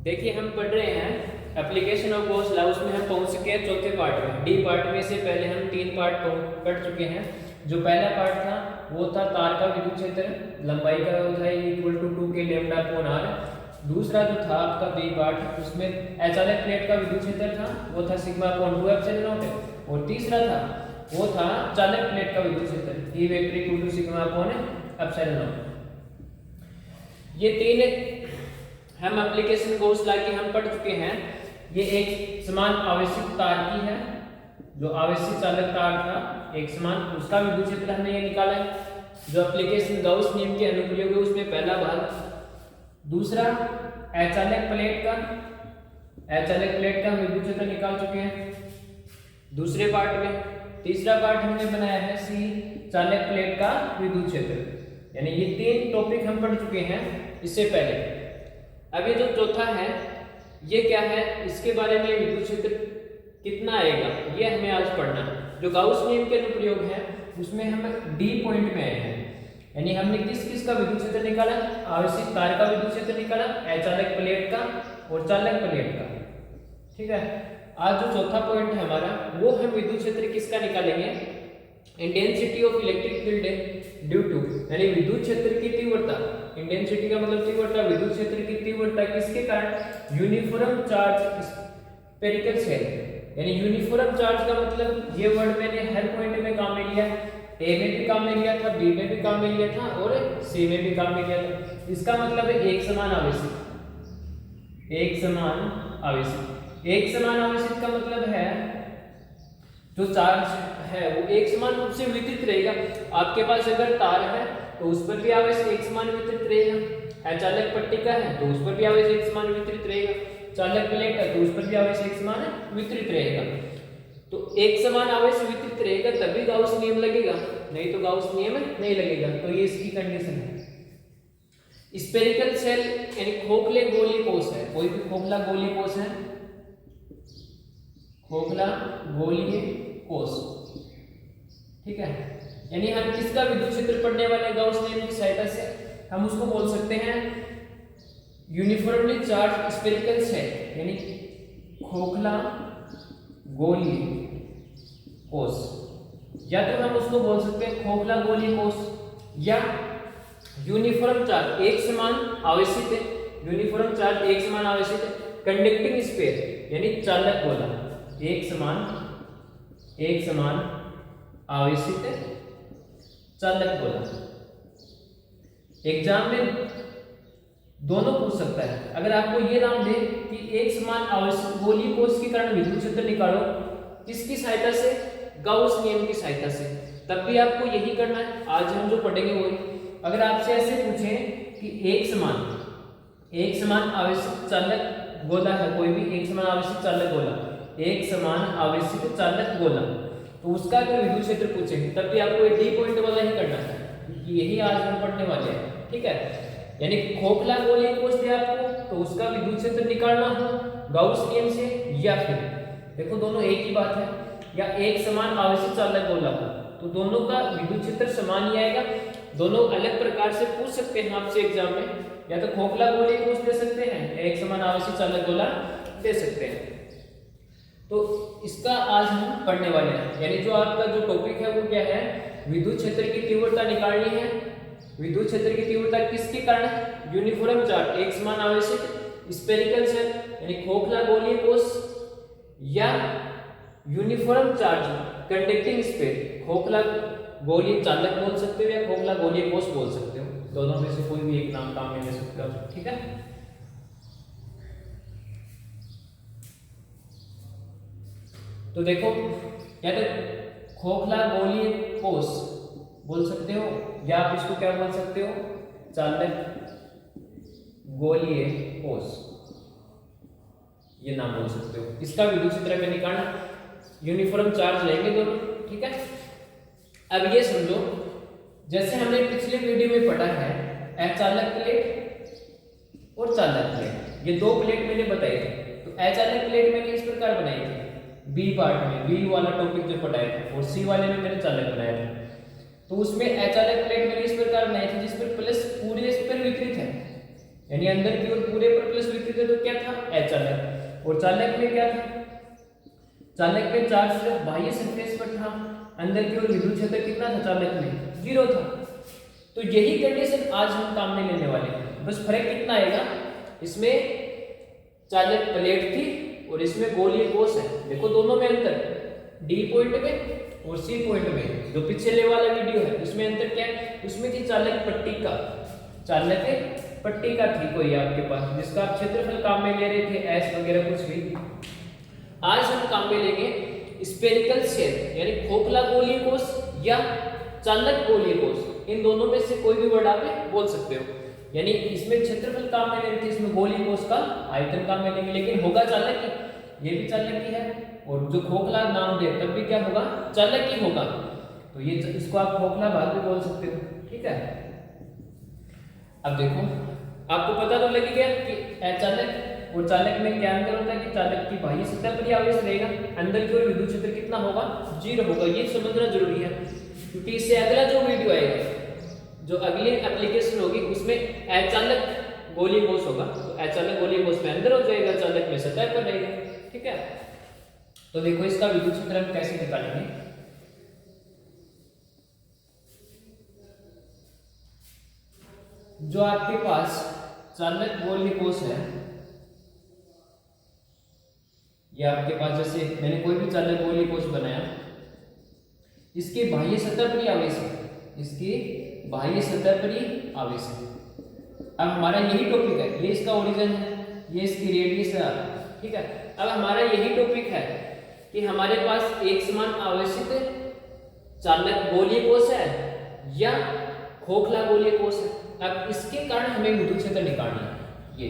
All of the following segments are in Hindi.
देखिए हम पढ़ रहे हैं एप्लीकेशन ऑफ गॉस लॉ, उसमें हम पहुंच चुके हैं चौथे पार्ट में। डी पार्ट में से पहले हम 3 पार्ट पढ़ चुके हैं। जो पहला पार्ट था वो था तार का विद्युत क्षेत्र, लंबाई का वो था इक्वल टू 2 के लैम्डा अपॉन आर। दूसरा जो था आपका बी पार्ट, उसमें अचालक प्लेट का विद्युत क्षेत्र था, वो था सिग्मा अपॉन 2 एप्सिलॉन नॉट। और तीसरा था वो था चालक प्लेट का विद्युत क्षेत्र, E vector equal to sigma upon epsilon nought. ये तीन हम एप्लीकेशन गॉस लॉ की हम पढ़ चुके हैं। ये एक समान आवेशित तार की है, जो आवेशित चालक तार था एक समान, उसका विद्युत क्षेत्र हमने ये निकाला है। जो एप्लीकेशन गॉस नियम के अनुप्रयोग है उसमें पहला भाग। दूसरा अचालक प्लेट का विद्युत क्षेत्र निकाल चुके हैं दूसरे पार्ट में। तीसरा पार्ट हमने बनाया है सी चालक प्लेट का विद्युत क्षेत्र, यानी ये 3 टॉपिक हम पढ़ चुके हैं इससे पहले। अभी जो चौथा है ये क्या है, इसके बारे में विद्युत क्षेत्र कितना आएगा ये हमें आज पढ़ना है। जो गाउस नियम के अनुप्रयोग है उसमें हम डी पॉइंट में आए हैं, यानी हमने किस का विद्युत क्षेत्र निकाला, आवेशित तार का विद्युत क्षेत्र निकाला, अचालक प्लेट का और चालक प्लेट का। ठीक है, आज जो चौथा पॉइंट है हमारा वो हम विद्युत क्षेत्र किसका निकालेंगे, intensity of electric field due to, यानी विद्युत क्षेत्र की तीव्रता। इंटेंसिटी का मतलब तीव्रता, विद्युत क्षेत्र की तीव्रता किसके कारण, यूनिफॉर्म चार्ज स्फेरिकल शेल। यानी यूनिफॉर्म चार्ज का मतलब ये वर्ड मैंने हर पॉइंट में काम में लिया, ए में भी काम में लिया था, बी में भी काम में लिया था और सी में भी काम में लिया था। इसका मतलब है एक समान आवेशित। एक समान आवेशित का मतलब है जो चार्ज है वो एक समान रूप से वितरित रहेगा। आपके पास अगर तार है तो उस पर भी आवेश एक समान वितरित रहेगा, अचालक पट्टिका है तो उस पर भी आवेश एक समान वितरित रहेगा, चालक प्लेट है तो उस पर भी आवेश एक समान वितरित रहेगा। तो एक समान आवेश वितरित रहेगा तभी गाउस नियम लगेगा, नहीं तो गाउस नियम नहीं लगेगा। तो ये इसकी कंडीशन है। स्फेरिकल शेल यानी खोखले गोली कोश है, कोई भी खोखला गोली कोश है, खोखला गोलीय कोश। ठीक है, यानी हम किसका विद्युत क्षेत्र पढ़ने वाले गाउस नियम की सहायता से, हम उसको बोल सकते हैं यूनिफॉर्मली चार्ज स्फेरिकल शेल, यानी खोखला गोलीय कोश, या तो हम उसको बोल सकते हैं खोखला गोलीय कोश, या यूनिफॉर्म चार्ज एक समान आवेशित है, यूनिफॉर्म चार्ज एक समान आवेशित है, कंडक्टिंग स्फीयर यानी चालक गोला, एक समान आवेशित चालक गोला। एग्जाम में दोनों पूछ सकता है। अगर आपको ये नाम दे कि एक समान आवेशित गोलीय कोश के कारण विद्युत क्षेत्र निकालो, किसकी सहायता से, गाउस नियम की सहायता से, तब भी आपको यही करना है। आज हम जो पढ़ेंगे वही। अगर आपसे ऐसे पूछें कि एक समान आवेशित चालक गोला है, कोई भी एक समान आवेशित चालक गोला, एक समान आवेशित चालक गोला, तो उसका अगर विद्युत क्षेत्र पूछेंगे तब भी आपको डी पॉइंट वाला ही करना है, क्योंकि यही आज हम पढ़ने वाले हैं। ठीक है, यानी खोखला गोलीय कोश दिया आपको तो उसका विद्युत क्षेत्र निकालना हो गाउस नियम से, या फिर देखो दोनों एक ही बात है, या एक समान आवेशित चालक गोला तो दोनों का विद्युत क्षेत्र समान ही आएगा। दोनों अलग प्रकार से पूछ सकते हैं आपसे एग्जाम में, या तो खोखला गोलीय कोश दे सकते हैं, एक समान आवेशित चालक गोला दे सकते हैं। तो इसका आज हम पढ़ने वाले हैं, यानी जो आपका जो टॉपिक है वो क्या है, विद्युत क्षेत्र की तीव्रता निकालनी है। विद्युत क्षेत्र की तीव्रता किसके कारण, यूनिफॉर्म चार्ज एक समान आवेशित स्फेरिकल शेल यानी खोखला गोलीय कोश, या यूनिफॉर्म चार्ज कंडक्टिंग स्फीयर, खोखला गोलीय चालक बोल सकते हो या खोखला गोलीय कोश बोल सकते हो, दोनों में से कोई भी एक नाम काम में ले सकते हो। ठीक है, तो देखो या तो खोखला गोलीय कोश बोल सकते हो, या आप इसको क्या बोल सकते हो, चालक गोलीय कोश, ये नाम बोल सकते हो। इसका विद्युत क्षेत्र में निकालना, यूनिफॉर्म चार्ज लेंगे दोनों। ठीक है, अब ये समझो जैसे हमने पिछले वीडियो में पढ़ा है अचालक प्लेट और चालक प्लेट, ये 2 प्लेट मैंने बताई थी। तो अचालक प्लेट मैंने इस प्रकार बनाई थी बी पार्ट में, बी वाला टॉपिक जो पढ़ाया था, और सी वाले में मैंने चालक बनाया था। तो उसमें अचालक प्लेट मैंने इस प्रकार बनाई थी जिस पर प्लस पूरे इस पर वितरित है, यानी अंदर की ओर पूरे पर प्लस विद्युत है तो क्या था, अचालक। और चालक में क्या था, चालक में चार्ज सिर्फ बाह्य सरफेस पर था, अंदर की ओर विद्युत क्षेत्र कितना था चालक में, 0 था। तो यही कंडीशन आज हम काम में लेने वाले हैं। बस फर्क कितना आएगा, इसमें चालक प्लेट थी और इसमें गोलीय कोष है। देखो दोनों में अंतर, डी पॉइंट में और सी पॉइंट में। जो पिछले वाला वीडियो है उसमें अंतर क्या है, उसमें थी चालक पट्टिका, चालक पट्टिका थी कोई आपके पास जिसका आप क्षेत्रफल काम में ले रहे थे, एस वगैरह कुछ भी। आज हम काम में लेंगे स्फेरिकल शेल, यानी खोखला गोलीय कोष या चालक गोलीय कोष। इन दोनों में से कोई भी वर्ड आप बोल सकते हो। यानी इसमें क्षेत्रफल काम में ले रहे थे, इसमें गोलीय कोष का आयतन काम में लेंगे, लेकिन होगा चालक ही, ये भी चालक ही है। और जो खोखला नाम दे तब भी क्या होगा, चालक ही होगा। तो ये इसको आप खोखला भाग भी बोल सकते हो, ठीक है। अब देखो आपको पता तो लग गया कि अचालक और चालक में क्या अंतर होता है कि चालक की बाह्य सतह पर ही आवेश रहेगा, अंदर की ओर विद्युत क्षेत्र कितना होगा, 0 होगा। ये समझना जरूरी है क्योंकि इससे अगला जो वीडियो आएगा, जो अगली एप्लीकेशन होगी उसमें अचालक गोलीय कोष होगा। तो अचालक गोलीय कोष में अंदर हो जाएगा, चालक में सतह पर रहेगा, ठीक है। तो देखो इसका विद्युत क्षेत्र हम कैसे निकालेंगे। जो आपके पास चालक गोलीय कोष है, ये आपके पास जैसे मैंने कोई भी चालक गोलीय कोष बनाया, इसके बाह्य सतह पर ही आवेश है, इसकी बाह्य सतह पर ही आवेश है। अब हमारा यही टॉपिक है, ये इसका ओरिजिन है, ये इसकी रेडियस है, ठीक है। अब हमारा यही टॉपिक है कि हमारे पास एक समान आवेशित चालक गोलीय कोष है या खोखला गोलीय कोष है। अब इसके कारण हमें विद्युत क्षेत्र निकालना है। ये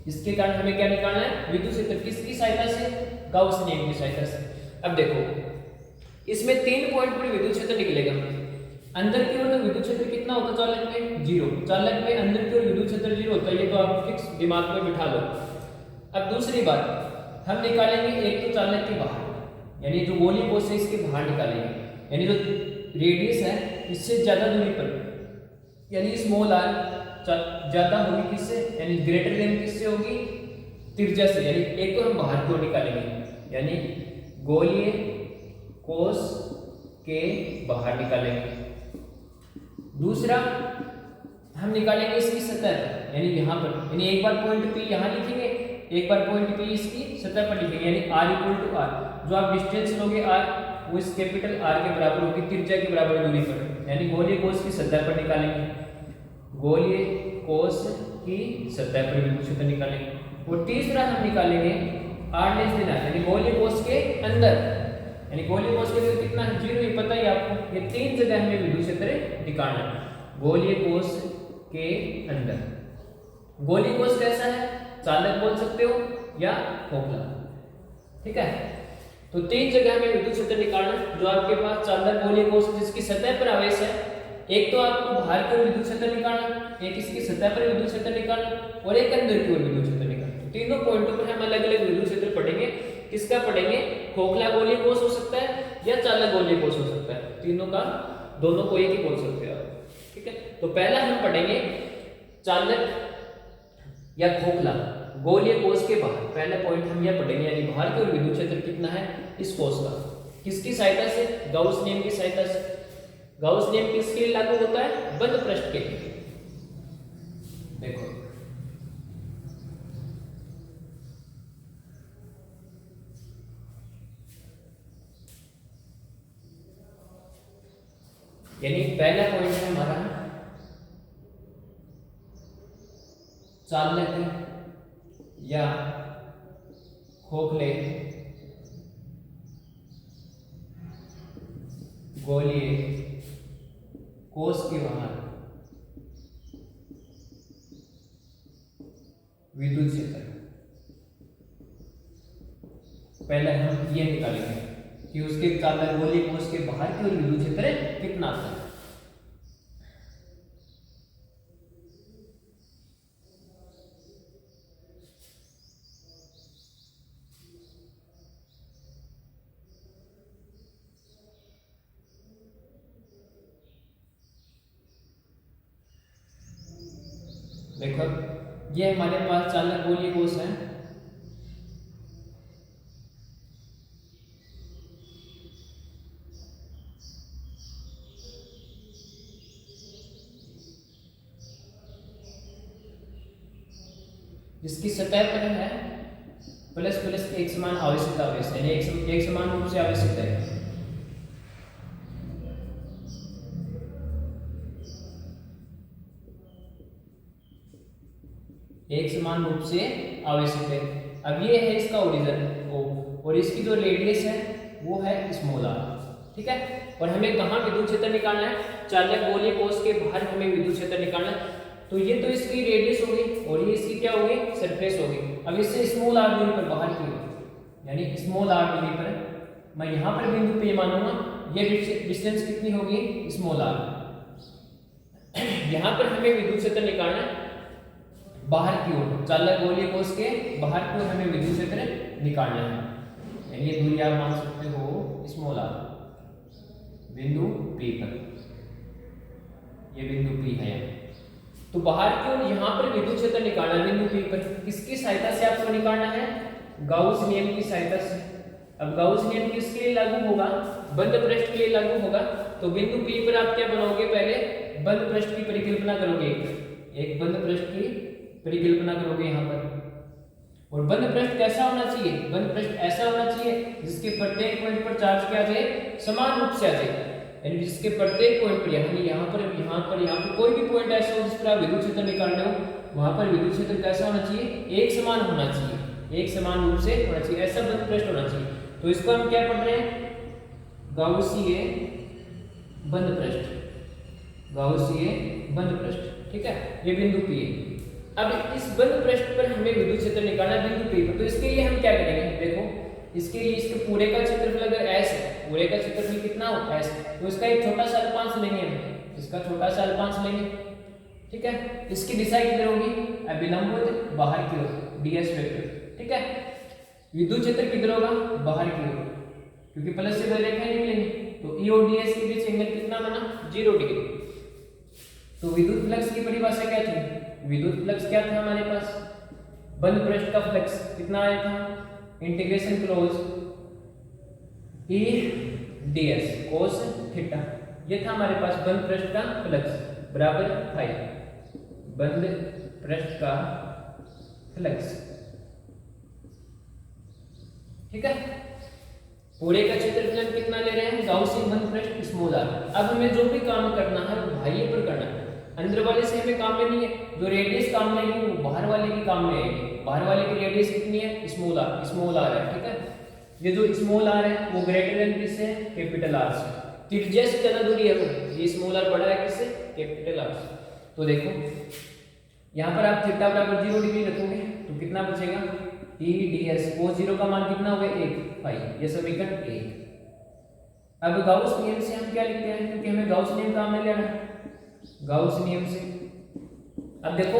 इसके कारण हमें क्या निकालना है, विद्युत क्षेत्र। किसकी सहायता से, गाउस नियम की सहायता से। अब देखो इसमें 3 पॉइंट पर विद्युत क्षेत्र निकलेगा। अंदर की ओर तो विद्युत क्षेत्र कितना होता है चालक में, 0। चालक में अंदर की ओर विद्युत क्षेत्र 0 होता है, ये तो आप फिक्स दिमाग में बिठा लो। अब दूसरी बात हम निकालेंगे, एक तो चालक के बाहर, यानी जो गोलीय कोष है इसके बाहर निकालेंगे, यानी जो रेडियस है इससे ज्यादा दूरी पर, यानी स्मॉल आर ज्यादा होगी किससे, यानी ग्रेटर देन किससे होगी, त्रिज्या से। यानी एक तो हम बाहर की ओर निकालेंगे, यानी गोलीय कोष के बाहर निकालेंगे। दूसरा हम निकालेंगे इसकी सतह, यानी यहाँ पर, यानी एक बार पॉइंट P यहाँ लिखेंगे, एक बार पॉइंट P इसकी सतह पर लिखेंगे, यानी R = R। जो आप डिस्टेंस लोगे R, वो इस कैपिटल R के बराबर होगी, त्रिज्या के बराबर दूरी पर, यानी गोलीय कोष की सतह पर निकालेंगे, गोलीय कोष की सतह पर विद्युत क्षेत्र निकालेंगे। और तीसरा हम निकालेंगे R', यानी गोलीय कोष के अंदर, यानी गोलीय कोष के अंदर कितना है, 0, ये पता ही आपको। ये 3 जगह हमें विद्युत क्षेत्र निकालना है गोलीय कोष के अंदर। गोलीय कोष कैसा है, चालक बोल सकते हो या खोखला, ठीक है। तो 3 जगह हमें विद्युत क्षेत्र निकालना, जो आपके पास चालक गोलीय कोष जिसकी सतह पर आवेश है, एक तो आपको बाहर की ओर विद्युत क्षेत्र निकालना, एक इसकी सतह पर विद्युत क्षेत्र निकालना और एक अंदर की ओर विद्युत क्षेत्र निकालना। तीनों पॉइंटों पर हम अलग अलग विद्युत क्षेत्र पढ़ेंगे। किसका पढ़ेंगे, खोखला गोलीय कोष हो सकता है या चालक गोलीय कोष हो सकता है, तीनों का दोनों को एक ही बोल सकते हो आप, ठीक है। तो पहला हम पढ़ेंगे चालक या खोखला गोलीय कोष के बाहर। पहला पॉइंट हम यह पढ़ेंगे, यानी बाहर की ओर विद्युत क्षेत्र कितना है इस कोष का, किसकी सहायता से, गाउस नियम की सहायता से। गाउस नियम किसके लिए लागू होता है, बंद पृष्ठ के लिए। देखो यानी पहला पॉइंट है हमारा चालक या खोखले गोलीय कोष के बाहर विद्युत क्षेत्र। पहले हम ये निकालेंगे कि उसके चालक गोलीय कोष के बाहर की ओर विद्युत क्षेत्र कितना आता है। देखो ये हमारे पास चालक गोलीय कोश है। जिसकी सतह पर है प्लस प्लस एक समान आवेशित आवेश यानी एक समान रूप से आवेशित है। एक समान रूप से आवेशित है। अब ये है इसका ओरिजिन O और इसकी जो रेडियस है वो है स्मॉल r, ठीक है। और हमें कहाँ विद्युत क्षेत्र निकालना है? चालक गोलीय कोश के बाहर हमें विद्युत क्षेत्र निकालना है। तो ये तो इसकी रेडियस होगी और ये इसकी क्या होगी? सरफेस होगी। अब इससे स्मॉल r दूरी पर बाहर की ओर यानी स्मॉल r दूरी पर मैं यहाँ पर बिंदु P मानूंगा। ये डिस्टेंस कितनी होगी? Small r। यहाँ पर हमें विद्युत क्षेत्र निकालना है बाहर की ओर, चालक गोलीय कोश के बाहर की ओर हमें विद्युत क्षेत्र निकालना है। यानी ये दूरी आप मान सकते हो स्मॉल r बिंदु P पर। ये बिंदु P है यहाँ। तो बाहर की ओर यहाँ पर विद्युत क्षेत्र निकालना है बिंदु P पर। किसकी सहायता से आपको निकालना है? गाउस नियम की सहायता से। अब गाउस नियम किसके लिए लागू होगा? बंद पृष्ठ के लिए लागू होगा। तो बिंदु P पर आप क्या बनाओगे? पहले बंद पृष्ठ की परिकल्पना करोगे। एक बंद पृष्ठ की परिकल्पना करोगे यहाँ पर। और बंद पृष्ठ कैसा होना चाहिए? बंद पृष्ठ ऐसा होना चाहिए जिसके प्रत्येक पॉइंट पर चार्ज क्या आ जाए? समान रूप से आ जाए। यानी जिसके प्रत्येक पॉइंट पर यानी यहाँ पर कोई भी पॉइंट ऐसा हो जिस पर आप विद्युत क्षेत्र निकालने हो, वहां पर विद्युत क्षेत्र कैसा होना चाहिए? एक समान होना चाहिए, एक समान रूप से होना चाहिए, ऐसा बंद पृष्ठ होना चाहिए। तो इसको हम क्या पढ़ रहे हैं? गाउसीय बंद पृष्ठ, गाउसीय बंद पृष्ठ, ठीक है। ये बिंदु P है। अब इस बंद पृष्ठ पर हमें विद्युत क्षेत्र निकालना है बिंदु P पर। तो इसके लिए हम क्या करेंगे? देखो, इसके लिए इसके पूरे का क्षेत्रफल अगर s है, पूरे का क्षेत्रफल कितना हो? s, तो इसका एक छोटा सा अल्पांश लेंगे हम, इसका छोटा सा अल्पांश लेंगे, ठीक है। इसकी दिशा किधर होगी? अभिलंबित बाहर की ओर, ds वेक्टर, ठीक है। विद्युत क्षेत्र किधर होगा? बाहर की ओर, क्योंकि प्लस से दो रेखाएं निकलेंगी। तो E और ds के बीच एंगल कितना बना? 0 डिग्री। तो विद्युत फ्लक्स की परिभाषा क्या थी? विद्युत फ्लक्स क्या था हमारे पास? बंद पृष्ठ का फ्लक्स कितना आया था? Integration close E ds cos theta, ये था हमारे पास बंद पृष्ठ का फ्लक्स बराबर फाई, बंद पृष्ठ का फ्लक्स, ठीक है। पूरे का क्षेत्रफल कितना ले रहे हैं? गाउसियन बंद पृष्ठ स्मॉल r। अब हमें जो भी काम करना है वो बाह्य पर करना है, अंदर वाले से हमें काम लेनी है। जो रेडियस काम लेगी वो बाहर वाले की काम में आएगी। बाहर वाले की रेडियस कितनी है? स्मॉल r है, ठीक है। ये जो स्मॉल r है वो ग्रेटर देन किससे? कैपिटल R से। त्रिज्या से ज्यादा दूरी है वो, ये स्मॉल r बड़ा है किससे? कैपिटल R से। तो देखो यहाँ पर आप थीटा बराबर 0 डिग्री रखोगे तो कितना बचेगा? E ds cos 0 का मान कितना हो गया? 1 पाई। ये समीकरण 1। अब गाउस नियम से हम क्या लिखते हैं? क्योंकि हमें गाउस नियम काम में लेना है, गाउस नियम से। अब देखो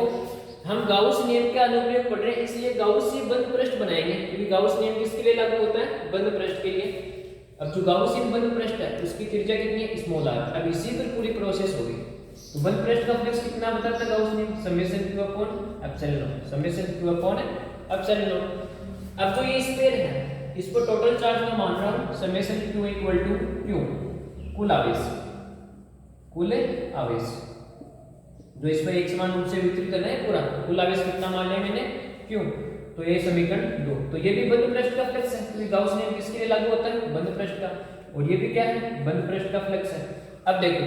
हम गाउस नियम के अनुप्रयोग पढ़ रहे हैं, इसलिए गाउसीय बंद पृष्ठ बनाएंगे, क्योंकि गाउस नियम किसके लिए लागू होता है? बंद पृष्ठ के लिए। अब जो गाउसीय बंद पृष्ठ है उसकी त्रिज्या कितनी है? Small r। अब इसी पर पूरी प्रोसेस होगी। तो बंद पृष्ठ का फ्लक्स कितना बताता है गाउस नियम? Summation q upon epsilon not, summation q upon epsilon not. अब जो ये स्फीयर है इस पर टोटल चार्ज मैं मान रहा हूं summation q equal to q, कुल आवेश, कुल आवेश जो इस पर एक समान रूप से वितरित करना है पूरा। कुल आवेश कितना मान लिया मैंने? क्यों? तो ये समीकरण 2। तो ये भी बंद पृष्ठ का फ्लक्स है, क्योंकि गाउस नियम किसके लिए लागू होता है? बंद पृष्ठ का। और ये भी क्या है? बंद पृष्ठ का फ्लक्स है। अब देखो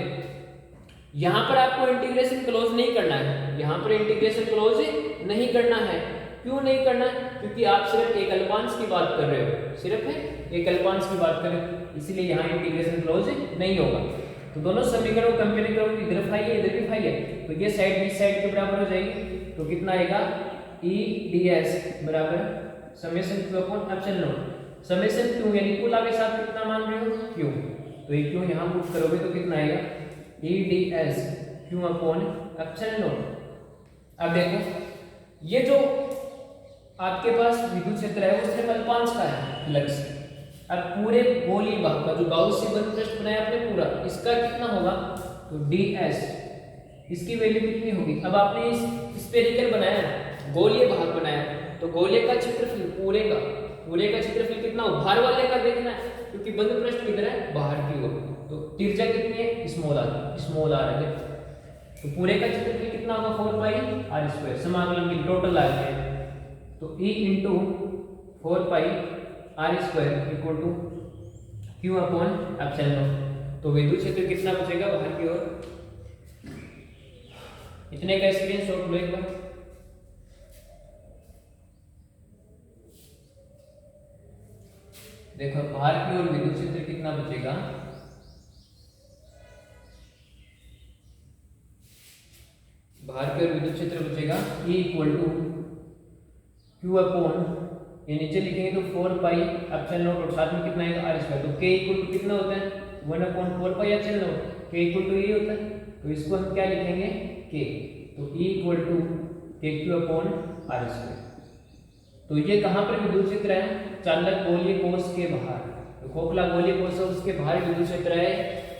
यहाँ पर आपको इंटीग्रेशन क्लोज नहीं करना है, यहाँ पर इंटीग्रेशन क्लोज नहीं करना है। क्यों नहीं करना है? क्योंकि आप सिर्फ एक अल्पांश की बात कर रहे हो, सिर्फ एक अल्पांश की बात कर रहे हो, इसलिए यहाँ इंटीग्रेशन क्लोज नहीं होगा। तो दोनों समीकरणों को कंपेयर करोगे, इधर फाई है इधर भी फाई है, तो ये साइड इस साइड के बराबर हो जाएगी। तो कितना आएगा? E ds बराबर summation q upon epsilon not. Summation q यानी कुल आवेश आप कितना मान रहे हो? q। तो ये q यहाँ पुट करोगे तो कितना आएगा? E ds q upon epsilon not. अब देखो ये जो आपके पास विद्युत क्षेत्र है वो सिर्फ अल्पांश का है फ्लक्स। अब पूरे गोलीय भाग का जो गाउसीय बंद पृष्ठ बनाया आपने पूरा, इसका कितना होगा? तो ds, इसकी वैल्यू कितनी होगी? अब आपने इस स्फेरिकल बनाया है गोलीय भाग बनाया, तो गोलीय का क्षेत्रफल पूरे का क्षेत्रफल कितना हो, बाहर वाले का देखना है, क्योंकि बंद पृष्ठ किधर है, बाहर की ओर, तो त्रिज्या कितनी है, स्मॉल आर है। तो पूरे का क्षेत्रफल कितना होगा, 4 पाई आर स्क्वायर, समाकलन की टोटल आ गया, तो E into 4 pi r square equal to Q upon epsilon. तो विद्युत क्षेत्र कितना बचेगा, बाहर की ओर। इतने का स्क्रीनशॉट लो एक बार। देखो बाहर की ओर विद्युत क्षेत्र कितना बचेगा, बाहर की ओर विद्युत क्षेत्र बचेगा E equal to Q upon, ये नीचे लिखेंगे तो 4 पाई एप्सिलॉन नॉट और साथ में कितना आएगा आर स्क्वायर, तो K इक्वल टू कितना होता है 1/4 pi epsilon nought, K equal to ये होता है, तो इसको हम क्या लिखेंगे K, तो E equal to KQ upon r square. तो ये कहाँ पर विद्युत क्षेत्र है, चालक गोलीय कोश के बाहर, तो खोखला गोलीय कोश है उसके बाहर विद्युत क्षेत्र है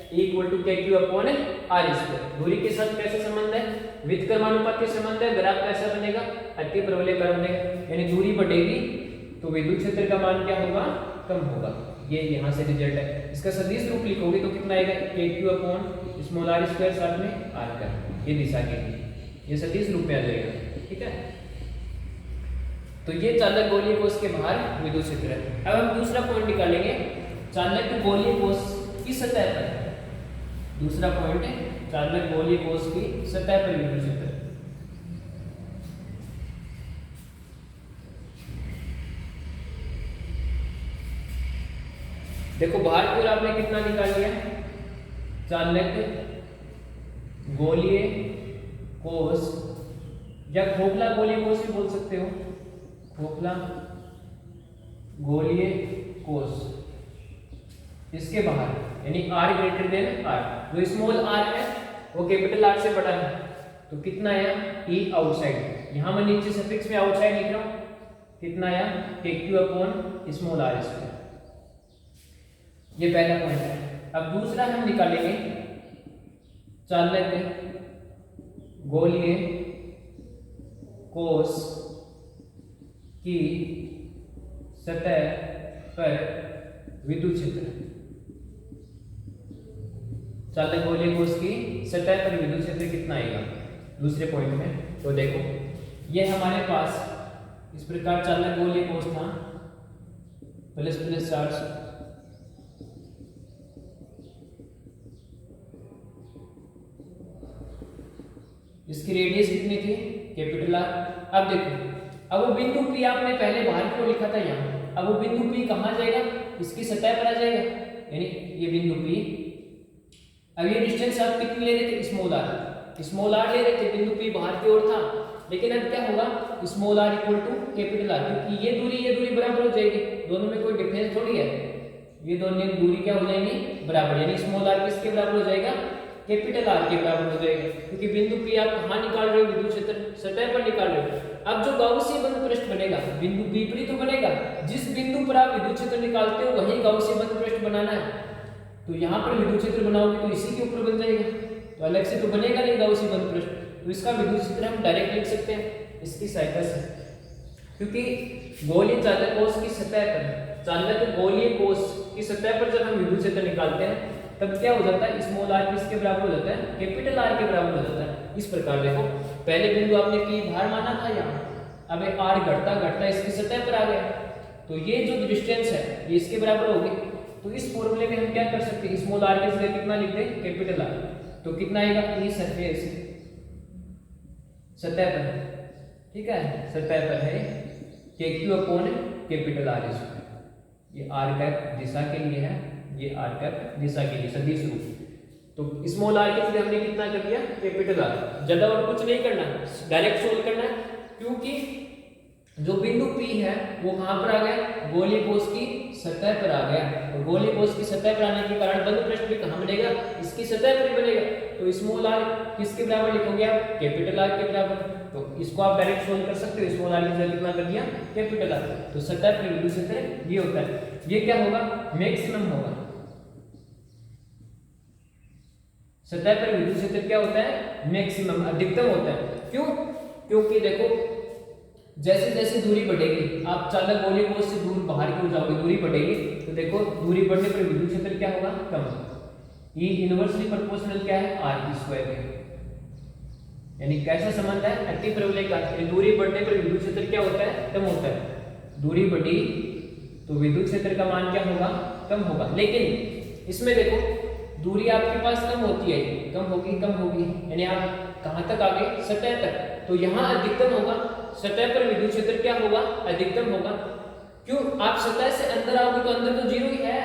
E equal to KQ upon r square. दूरी के साथ कैसे संबंध है, व्युत्क्रमानुपात के संबंध है, ग्राफ कैसा बनेगा, अति प्रबलीकरण बनेगा, यानी दूरी बढ़ेगी तो विद्युत क्षेत्र का मान क्या होगा, कम होगा। ये यहाँ से रिजल्ट है। इसका सदिश रूप लिखोगे तो कितना आएगा, KQ upon small r square साथ में आर का, ये दिशा के लिए, ये सदिश रूप में आ जाएगा, ठीक है। तो ये चालक गोलीय कोश के बाहर विद्युत क्षेत्र है। अब हम दूसरा पॉइंट निकालेंगे, चालक गोलीय कोश की सतह पर, दूसरा पॉइंट है चालक गोलीय कोश की सतह पर विद्युत क्षेत्र। देखो बाहर की ओर आपने कितना निकाल लिया, चालक गोलीय कोश या खोखला गोलीय कोश भी बोल सकते हो, खोखला गोलीय कोश, इसके बाहर यानी R ग्रेटर देन R, जो स्मॉल r है वो कैपिटल R से बड़ा है, तो कितना आया E आउटसाइड, यहां मैं नीचे सफिक्स में आउटसाइड लिख रहा हूं, कितना आया KQ upon small r square. ये पहला पॉइंट है। अब दूसरा हम निकालेंगे चालक गोलीय कोश की सतह पर विद्युत क्षेत्र, चालक गोलीय कोश की सतह पर विद्युत क्षेत्र कितना आएगा दूसरे पॉइंट में। तो देखो ये हमारे पास इस प्रकार चालक गोलीय कोश था, प्लस प्लस चार्ज, इसकी रेडियस कितनी थी, कैपिटल R। अब देखो, अब वो बिंदु P आपने पहले बाहर की ओर लिखा था यहाँ, अब वो बिंदु P कहाँ जाएगा, इसकी सतह पर आ जाएगा, यानी ये बिंदु P। अब ये डिस्टेंस आप कितनी ले रहे थे, स्मॉल r ले रहे थे, बिंदु P बाहर की ओर था, लेकिन अब क्या होगा, small r equal to capital R, क्योंकि ये दूरी बराबर हो जाएगी, दोनों में कोई डिफरेंस थोड़ी है, ये दोनों दूरी क्या हो जाएंगी, बराबर, यानी स्मॉल r किसके बराबर हो जाएगा, कैपिटल R के बराबर हो जाएगा, क्योंकि बिंदु P आप कहाँ निकाल रहे हो, विद्युत क्षेत्र सतह पर निकाल रहे हो। अब जो गाउसीय बंद पृष्ठ बनेगा, बिंदु P पर ही तो बनेगा, जिस बिंदु पर आप विद्युत क्षेत्र निकालते हो वही गाउसीय बंद पृष्ठ बनाना है, तो यहाँ पर विद्युत क्षेत्र बनाओगे तो इसी के ऊपर बन जाएगा, तो अलग से तो बनेगा नहीं गाउसीय बंद पृष्ठ, तो इसका विद्युत क्षेत्र हम डायरेक्ट लिख सकते हैं इसकी सहायता से, क्योंकि गोलीय चालक कोश की सतह पर, चालक गोलीय कोश की सतह पर जब हम विद्युत क्षेत्र निकालते हैं तब क्या हो जाता है, स्मॉल r किसके बराबर हो जाता है, कैपिटल R के बराबर हो जाता है। इस प्रकार देखो पहले बिंदु आपने P बाहर माना था यहाँ, अब R घटता इसकी सतह पर आ गया, तो ये जो डिस्टेंस है ये इसके बराबर होगी, तो इस फॉर्मूले में हम क्या कर सकते हैं, स्मॉल r की जगह कितना लिख दें, कैपिटल R, तो कितना आएगा, E सरफेस सतह पर, ठीक है, सतह पर है KQ upon capital R square, ये r कैप दिशा के लिए है, ये r कैप दिशा के लिए सदिश रूप, तो स्मॉल r की जगह हमने कितना कर दिया, कैपिटल R, ज्यादा और कुछ नहीं करना, डायरेक्ट सोल्व करना है, क्योंकि जो बिंदु P है वो कहां पर आ गया, गोलीय कोश की सतह पर आ गया, और गोलीय कोश की सतह पर आने के कारण बंद पृष्ठ भी कहां बनेगा, इसकी सतह पर ही बनेगा, तो स्मॉल r किसके बराबर लिखोगे आप, कैपिटल R के बराबर, तो इसको आप डायरेक्ट सोल्व कर सकते हो, स्मॉल r की जगह कितना कर दिया, कैपिटल R, तो सतह पर विद्युत क्षेत्र ये होता है, ये क्या होगा, मैक्सिमम होगा, सतह पर विद्युत क्षेत्र क्या होता है, मैक्सिमम, अधिकतम होता है। क्यों, क्योंकि देखो जैसे जैसे दूरी बढ़ेगी, आप चालक गोलीय कोष से दूर बाहर की ओर जाओगे, दूरी बढ़ेगी, तो देखो दूरी बढ़ने पर विद्युत क्षेत्र क्या होगा, कम होगा। ये इनवर्सली प्रोपोर्शनल क्या है, आर की स्क्वायर है। यानी कैसा संबंध है, अति परवलय का। दूरी बढ़ने पर विद्युत क्षेत्र क्या होता है, कम होता है। दूरी बढ़ी तो विद्युत क्षेत्र का मान क्या होगा, कम होगा। लेकिन इसमें देखो दूरी आपके पास कम होती है, कम होगी, यानी आप कहां तक आ गए, सतह तक, तो यहाँ अधिकतम होगा। सतह पर विद्युत क्षेत्र क्या होगा, अधिकतम होगा। क्यों, आप सतह से अंदर आओगे तो अंदर तो जीरो ही है,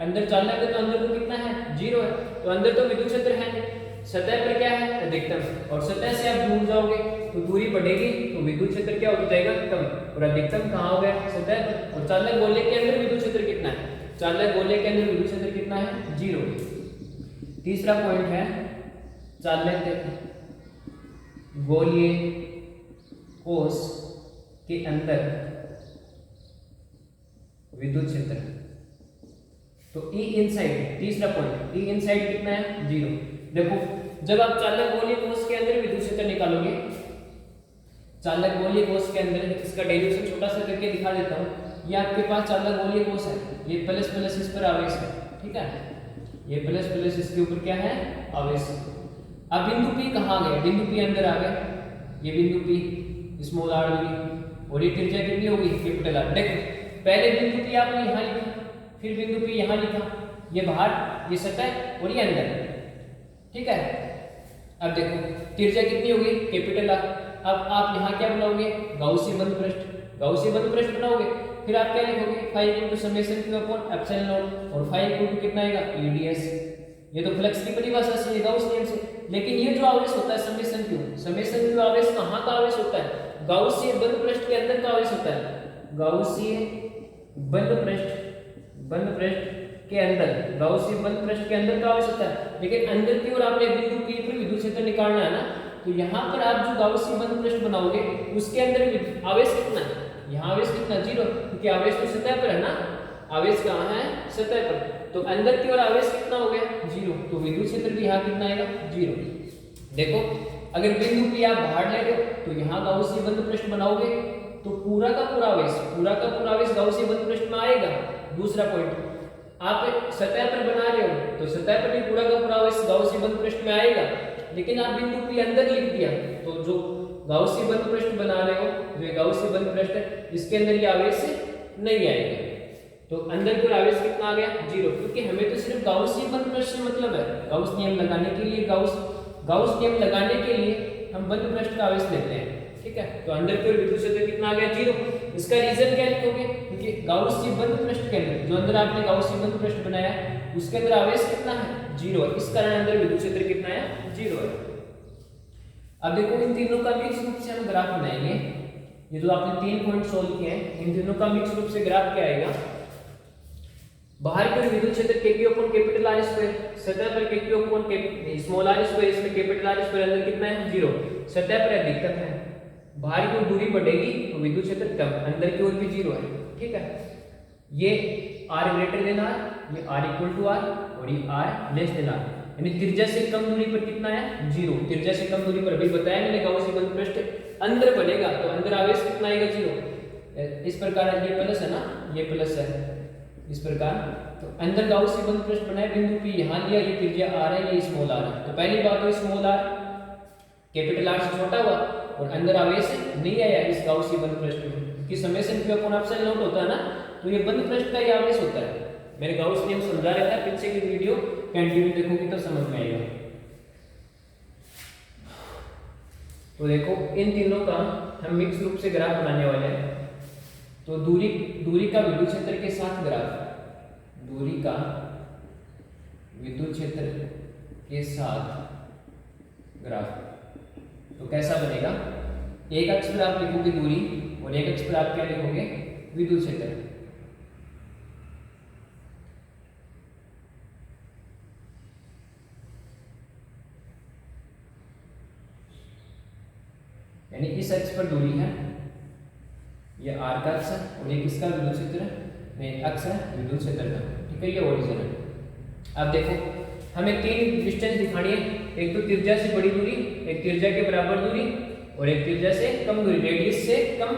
अंदर चालक है तो अंदर तो कितना है, जीरो है, तो अंदर तो विद्युत क्षेत्र है नहीं। सतह पर क्या है, अधिकतम, और सतह से आप दूर जाओगे तो दूरी बढ़ेगी तो विद्युत क्षेत्र क्या हो जाएगा, कम, और अधिकतम कहाँ हो गया, सतह पर। और चालक गोले के अंदर विद्युत क्षेत्र कितना है, चालक गोले के अंदर विद्युत क्षेत्र कितना है, जीरो। तीसरा पॉइंट है चालक गोलीय कोष के अंदर विद्युत क्षेत्र, तो E इनसाइड, तीसरा पॉइंट, E इनसाइड कितना है, जीरो। देखो जब आप चालक गोलीय कोष के अंदर विद्युत क्षेत्र निकालोगे, चालक गोलीय कोष के अंदर, इसका डेरिवेशन छोटा सा करके दिखा देता हूँ। ये आपके पास चालक गोलीय कोष है, ये प्लस प्लस इस पर आवेश है, ठीक है, ये प्लस प्लस इसके ऊपर क्या है, आवेश। अब बिंदु P कहाँ गया, बिंदु P अंदर आ गया, ये बिंदु P स्मॉल r दूरी, और ये त्रिज्या कितनी होगी, कैपिटल R। देखो पहले बिंदु P आपने यहाँ लिखा, फिर बिंदु P यहाँ लिखा, ये बाहर, ये सतह और ये अंदर, ठीक है। अब देखो त्रिज्या कितनी होगी, कैपिटल R। अब आप यहाँ क्या बनाओगे, गाउसी बंद पृष्ठ, गाउसी बंद पृष्ठ बनाओगे, फिर आप क्या लिखोगे, phi into summation q upon epsilon nought, और फाई इनटू कितना आएगा, ds। ये तो फ्लक्स की परिभाषा से, ये गाउस नियम से। लेकिन ये जो आवेश होता है समेशन q आवेश कहाँ का आवेश होता है, गाउसीय बंद पृष्ठ के अंदर का आवेश होता है, गाउसीय बंद पृष्ठ के अंदर, गाउसीय बंद पृष्ठ के अंदर का आवेश होता है। लेकिन अंदर की ओर आपने बिंदु P पर विद्युत क्षेत्र निकालना है ना, तो यहाँ पर आप जो गाउसीय बंद पृष्ठ बनाओगे उसके अंदर आवेश कितना है, यहाँ आवेश कितना, जीरो, क्योंकि आवेश तो सतह पर है ना, आवेश कहाँ है, सतह पर, तो अंदर की ओर आवेश कितना हो गया, जीरो, तो विद्युत क्षेत्र भी यहाँ कितना आएगा, जीरो। देखो अगर बिंदु P आप बाहर ले गए तो यहाँ गाउसीय बंद पृष्ठ बनाओगे तो पूरा का पूरा आवेश गाउसीय बंद पृष्ठ में आएगा। दूसरा पॉइंट, आप सतह पर बना रहे हो तो सतह पर भी पूरा का पूरा आवेश गाउसीय बंद पृष्ठ में आएगा। लेकिन आप बिंदु P अंदर लिख दिया तो जो गाउसीय बंद पृष्ठ बना रहे हो, जो गाउसीय बंद पृष्ठ है, इसके अंदर ये आवेश नहीं आएगा, तो अंदर का आवेश कितना आ गया, जीरो, क्योंकि हमें तो सिर्फ गाउसीय बंद पृष्ठ से मतलब है। गाउस नियम लगाने के लिए गाउस नियम लगाने के लिए हम बंद पृष्ठ का आवेश लेते हैं, ठीक है। तो अंदर की ओर विद्युत क्षेत्र कितना आ गया, जीरो। इसका रीजन क्या लिखोगे, क्योंकि गाउसीय बंद पृष्ठ के अंदर, जो अंदर आपने गाउसीय बंद पृष्ठ बनाया उसके अंदर आवेश कितना है, जीरो है, इस कारण अंदर विद्युत क्षेत्र कितना है, जीरो है। अब देखो इन तीनों का मिक्स रूप से हम ग्राफ बनाएंगे। ये जो आपने 3 पॉइंट सोल्व किए हैं, इन तीनों का मिक्स रूप से ग्राफ क्या आएगा, बाहर की ओर विद्युत क्षेत्र kq upon capital R square, सतह पर kq upon small r square, इसमें कैपिटल R स्क्वायर अंदर कितना है, जीरो, सतह पर अधिकतम है, बाहर की ओर दूरी बढ़ेगी तो विद्युत क्षेत्र कम, अंदर की ओर भी जीरो है, ठीक है। ये r ग्रेटर देन r, ये r इक्वल टू r, और ये r लेस देन r, यानी त्रिज्या से कम दूरी पर कितना है, जीरो। त्रिज्या से कम दूरी पर अभी बताया मैंने, गाउसीय बंद पृष्ठ अंदर बनेगा तो अंदर आवेश कितना आएगा, जीरो। इस प्रकार ये प्लस है ना, ये प्लस है, इस प्रकार तो अंदर गाउसीय बंद पृष्ठ बनाए, बिंदु P यहाँ लिया, ये त्रिज्या r है, ये स्मॉल r है। तो पहली बात तो स्मॉल r कैपिटल R से छोटा हुआ और अंदर आवेश नहीं आया इस गाउसीय बंद पृष्ठ में, क्योंकि summation q upon epsilon not होता है ना, तो ये बंद पृष्ठ का ही आवेश होता है। मैंने गाउस नियम समझा रखा है, पीछे की वीडियो कंटिन्यू देखोगे तो समझ में आएगा। तो देखो इन तीनों का हम मिक्स रूप से ग्राफ बनाने वाले हैं। तो दूरी का विद्युत क्षेत्र के साथ ग्राफ, दूरी का विद्युत क्षेत्र के साथ ग्राफ तो कैसा बनेगा, एक अक्ष पर आप लिखोगे दूरी और एक अक्ष पर आप क्या लिखोगे, विद्युत क्षेत्र। यानी इस अक्ष पर दूरी है, ये r का अक्ष है और ये किसका विद्युत क्षेत्र है, नहीं अक्ष है विद्युत क्षेत्र का, ठीक है, ये ओरिजिन है। अब देखो हमें 3 डिस्टेंस दिखानी है, एक तो त्रिज्या से बड़ी दूरी, एक त्रिज्या के बराबर दूरी और एक त्रिज्या से कम दूरी, रेडियस से कम,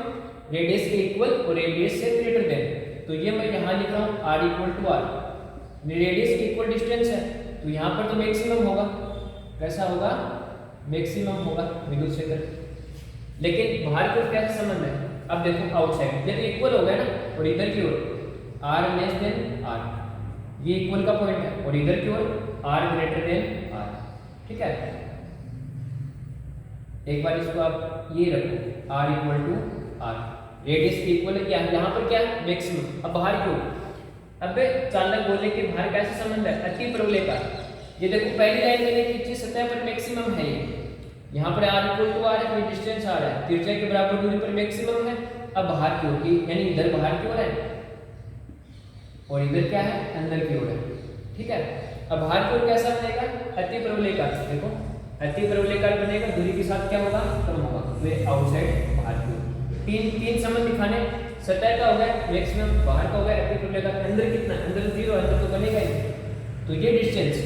रेडियस के इक्वल और रेडियस से ग्रेटर देन। तो ये मैं यहाँ लिख रहा हूँ r equal to r, radius के इक्वल डिस्टेंस है तो यहाँ पर तो मैक्सिमम होगा। कैसा होगा? मैक्सिमम होगा विद्युत क्षेत्र। लेकिन बाहर की ओर कैसा संबंध है? अब देखो आउटसाइड जब इक्वल हो गया ना, और इधर की ओर r लेस देन r, ये इक्वल का पॉइंट है, और इधर की ओर r ग्रेटर देन r। ठीक है, एक बार इसको आप ये रखो r equal to r, radius के इक्वल है क्या? यहाँ पर क्या है? मैक्सिमम। अब बाहर की ओर, अब चालक गोले के बाहर कैसा संबंध है? अति प्रवलयकार। ये देखो पहली लाइन मैंने खींची, सतह पर मैक्सिमम है ये, यहाँ पर r इक्वल टू r है, कोई डिस्टेंस आ रहा है, त्रिज्या के बराबर दूरी पर मैक्सिमम है। अब बाहर की ओर, यानी इधर बाहर की ओर है और इधर क्या है? अंदर की ओर है। ठीक है, अब बाहर की ओर कैसा बनेगा? अति प्रवलयकार। देखो अति प्रवलयकार बनेगा, दूरी के साथ क्या होगा? कम होगा। तो आउटसाइड बाहर की ओर। तीन संबंध दिखाने, सतह का हो गया मैक्सिमम, बाहर का हो गया अति प्रवलयकार, अंदर कितना? अंदर 0, अंदर तो बनेगा ही। तो ये डिस्टेंस,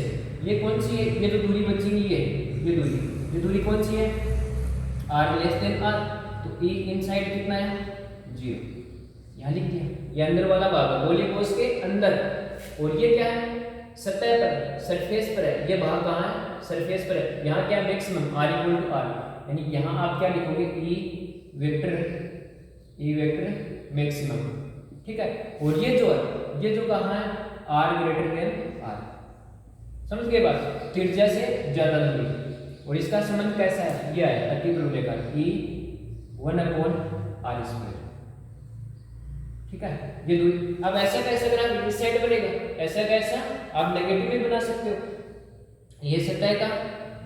ये कौन सी है? ये जो दूरी बची हुई है, ये दूरी कौन सी है? r less than r। तो e इनसाइड कितना है? 0, यहाँ लिख दिया। ये अंदर वाला भाग है गोले कोश के अंदर, और ये क्या है? सतह पर, सरफेस पर है। ये भाग कहाँ है? सरफेस पर है। यहाँ क्या? Maximum r equal to r, यानी यहाँ आप क्या लिखोगे? e vector maximum. ठीक है, और ये जो है, ये जो कहाँ है? r greater than r। समझ गए बात? त्रिज्या से ज्यादा दूरी, और इसका संबंध कैसा है? यह है अति प्रवलयकार, e 1/r²। ठीक है, ये दूरी। अब ऐसा कैसे ग्राफ इस साइड बनेगा? ऐसा कैसा? आप नेगेटिव भी बना सकते हो। ये सतह का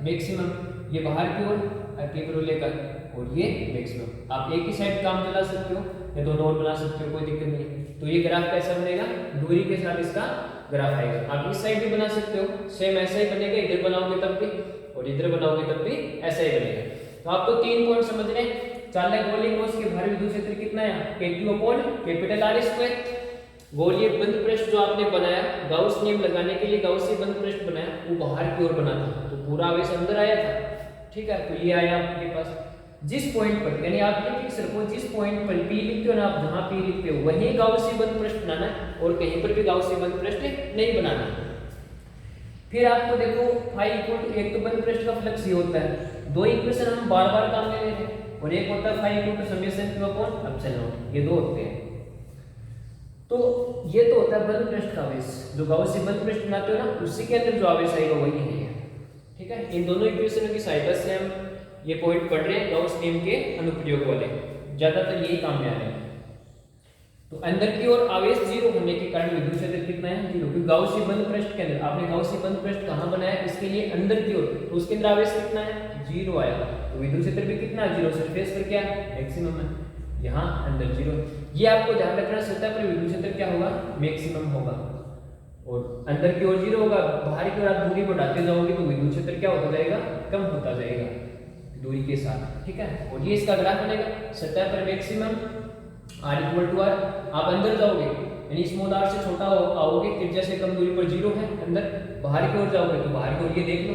मैक्सिमम, ये बाहर की ओर अति प्रवलयकार, और ये मैक्सिमम। आप एक ही साइड काम चला सकते हो या दोनों और बना सकते हो, कोई दिक्कत नहीं। तो ये ग्राफ कैसा बनेगा? दूरी के साथ इसका ग्राफ आएगा। आप इस साइड भी बना सकते हो, सेम ऐसा ही बनेगा। इधर बनाओगे तब भी और इधर बनाओगे तब भी ऐसा ही बनेगा। तो आपको 3 पॉइंट समझने। चालक गोलीय कोश के बाहरी विद्युत क्षेत्र कितना है? Q/R²। गोलीय बंद पृष्ठ जो आपने बनाया, गाउस नियम लगाने के लिए गाउसी बंद पृष्ठ बनाया, वो बाहर की ओर बना था, तो पूरा आवेश अंदर आया था। ठीक है, तो ये आया आपके पास। जिस पॉइंट पर, यानी आप ये फिक्स रखो, जिस पॉइंट पर P लिखते हो ना आप, जहां P लिखते हो वहीं गाउसी बंद पृष्ठ बनाना है, और कहीं पर भी गाउसी बंद पृष्ठ नहीं बनाना। फिर आपको देखो फाई इक्वल टू, एक तो बंद पृष्ठ का फ्लक्स ये होता है, 2 इक्वेशन हम बार-बार काम में ले रहे हैं, और एक होता है phi equal to summation Q/ε0। ये 2 होते हैं। तो ये तो होता है बंद पृष्ठ का आवेश, जो गाउसी बंद पृष्ठ बनाते हो ना, उसी के अंदर जो आवेश आएगा वही है। ठीक है, इन दोनों इक्वेशनों की सहायता से हम ये पॉइंट पढ़ रहे हैं गाउस नियम के अनुप्रयोग वाले, ज्यादातर यही काम में आ रहे हैं। तो अंदर की ओर आवेश 0 होने के कारण विद्युत क्षेत्र कितना है? 0, क्योंकि गाउसी बंद पृष्ठ के अंदर, आपने गाउसी बंद पृष्ठ कहां बनाया? इसके लिए अंदर की ओर, तो उसके अंदर आवेश कितना है? 0 आया। तो विद्युत क्षेत्र भी कितना है? 0। सरफेस पर क्या है? मैक्सिमम है, यहाँ अंदर 0। ये आपको ध्यान रखना, सतह पर विद्युत क्षेत्र क्या होगा? मैक्सिमम होगा, और अंदर की ओर 0 होगा। बाहर की ओर आप दूरी बढ़ाते जाओगे तो विद्युत क्षेत्र क्या होता जाएगा? कम होता जाएगा दूरी के साथ। ठीक है, और ये इसका ग्राफ बनेगा, सतह पर maximum r equal to r। आप अंदर जाओगे यानी स्मॉल r से छोटा आओगे, त्रिज्या से कम दूरी पर 0 है अंदर। बाहर की ओर जाओगे तो बाहर की ओर ये देख लो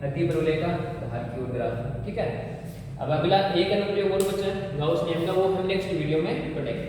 अति प्रवलयकार, बाहर की ओर ग्राफ। ठीक है, अब अगला एक अनुप्रयोग और बचा है गाउस नियम का, वो हम नेक्स्ट वीडियो में पढ़ेंगे।